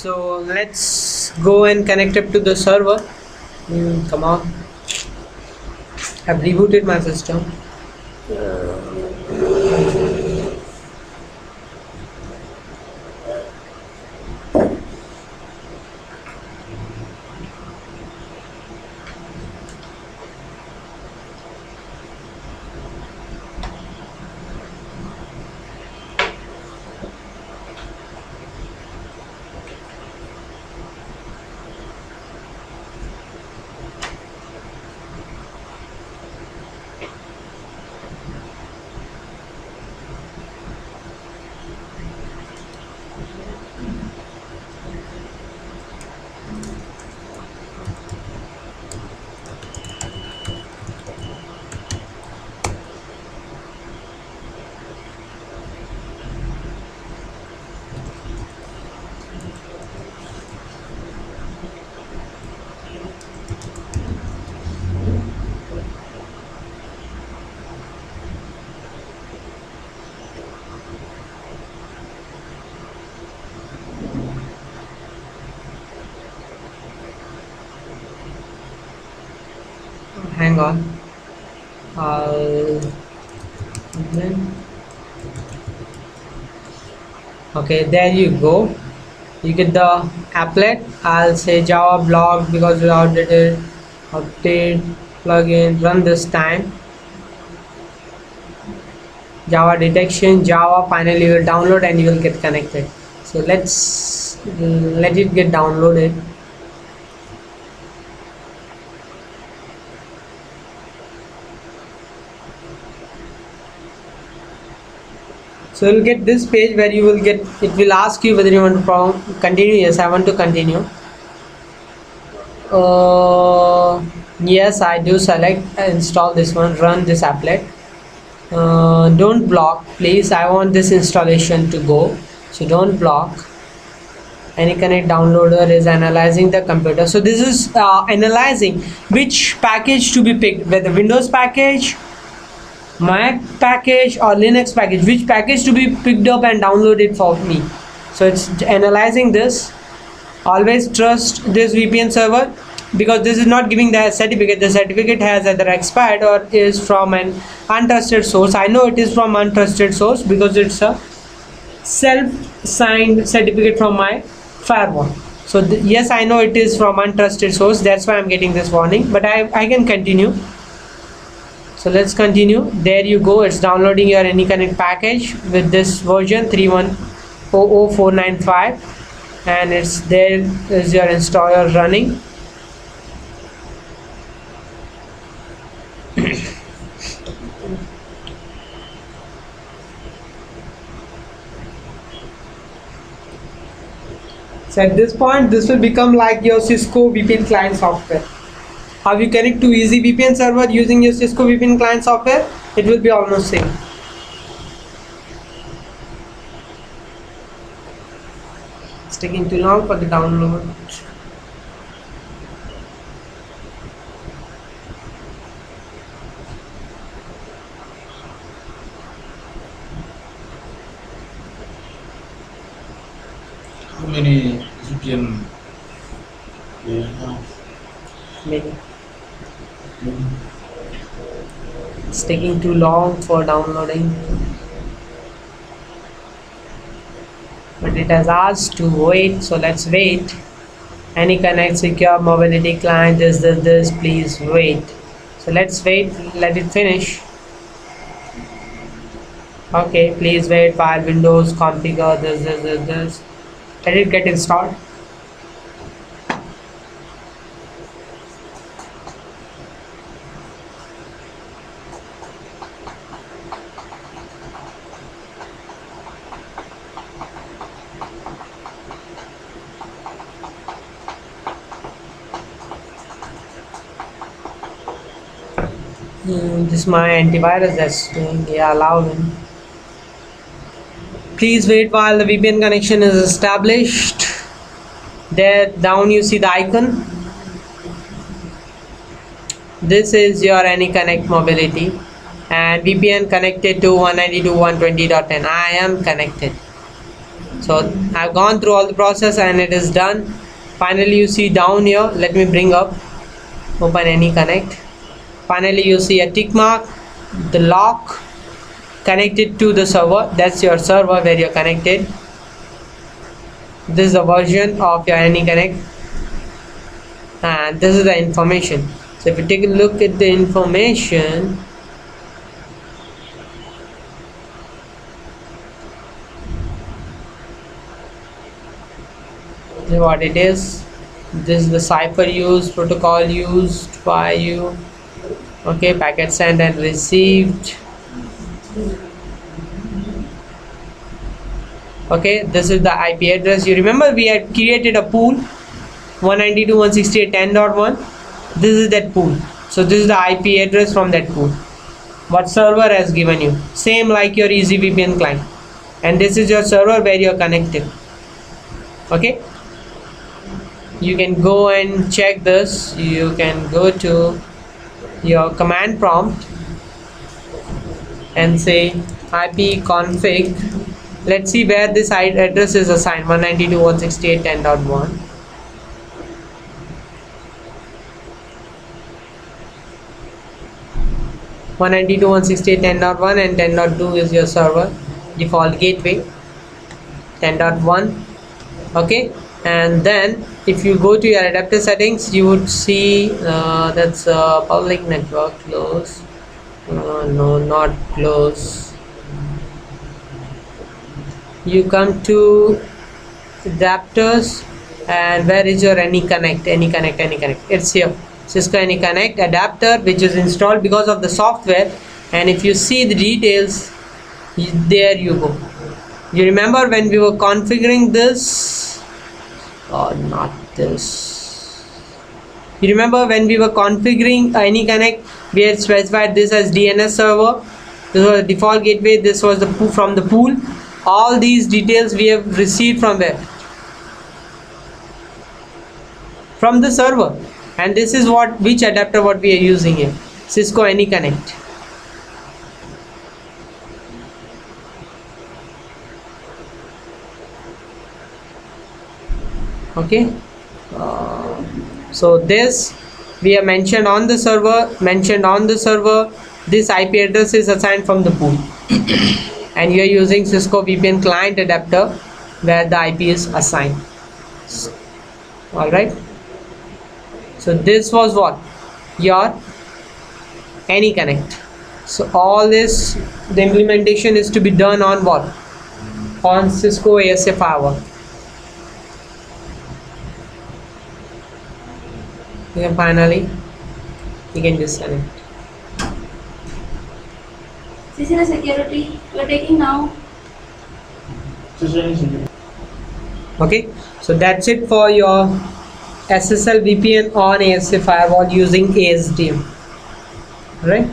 So let's go and connect it to the server. Come on. I've rebooted my system. Hang on. Okay, there you go. You get the applet. I'll say Java blog because we outdated update plugin. Run this time. Java detection, Java. Finally, you will download and you will get connected. So let's let it get downloaded. So you'll get this page where you will get, it will ask you whether you want to continue. Yes, I want to continue. Yes, I do select install this one, run this applet. Don't block, please. I want this installation to go, so don't block. AnyConnect downloader is analyzing the computer. So this is analyzing which package to be picked, whether Windows package, Mac package or Linux package, which package to be picked up and downloaded for me. So it's analyzing this. Always trust this VPN server because this is not giving the certificate. The certificate has either expired or is from an untrusted source. I know it is from untrusted source because it's a self-signed certificate from my firewall. So yes, I know it is from untrusted source. That's why I'm getting this warning, but I can continue. So let's continue. There you go. It's downloading your AnyConnect package with this version 3100495, and it's there is your installer running. So at this point, this will become like your Cisco VPN client software. How you connect to easy VPN server using your Cisco VPN client software, it will be almost same. It's taking too long for the download. How many VPN do you have? Many. It's taking too long for downloading, but it has asked to wait, so let's wait. AnyConnect secure mobility client, this, please wait. So let's wait, let it finish. Okay, please wait. File Windows configure this, let it get installed. This is my antivirus that's doing. Yeah, allow him. Please wait while the VPN connection is established. There down you see the icon. This is your AnyConnect mobility and VPN connected to 192.120.10. I am connected. So I've gone through all the process and it is done. Finally you see down here, let me bring up, open any connect. Finally you see a tick mark, the lock connected to the server. That's your server where you're connected. This is the version of your AnyConnect, and this is the information. So if you take a look at the information, this is what it is. This is the cipher used, protocol used by you. Okay, packet sent and received. Okay, this is the IP address. You remember we had created a pool 192.168.10.1. This is that pool. So this is the IP address from that pool. What server has given you, same like your EasyVPN client, and this is your server where you're connected. Okay, you can go and check this. You can go to your command prompt and say ipconfig. Let's see where this address is assigned, 192.168.10.1. One 192.168.10.1 and 10.2 is your server default gateway. 10.1. Okay, and then if you go to your adapter settings, you would see that's public network close. No, not close. You come to adapters, and where is your AnyConnect? It's here. Cisco AnyConnect adapter, which is installed because of the software, and if you see the details, there you go. You remember when we were configuring this, or not this, you remember when we were configuring AnyConnect, we had specified this as DNS server. This was the default gateway. This was the from the pool. All these details we have received from where? From the server. And this is which adapter what we are using here, Cisco AnyConnect. Okay, so this we have mentioned on the server. This IP address is assigned from the pool. And you are using Cisco VPN client adapter where the IP is assigned. All right, so this was what your AnyConnect. So all this, the implementation is to be done on what? On Cisco ASA firewall. Then finally you can disconnect. CCNA security we are taking now. Okay, so that's it for your SSL VPN on ASA firewall using ASDM. Right?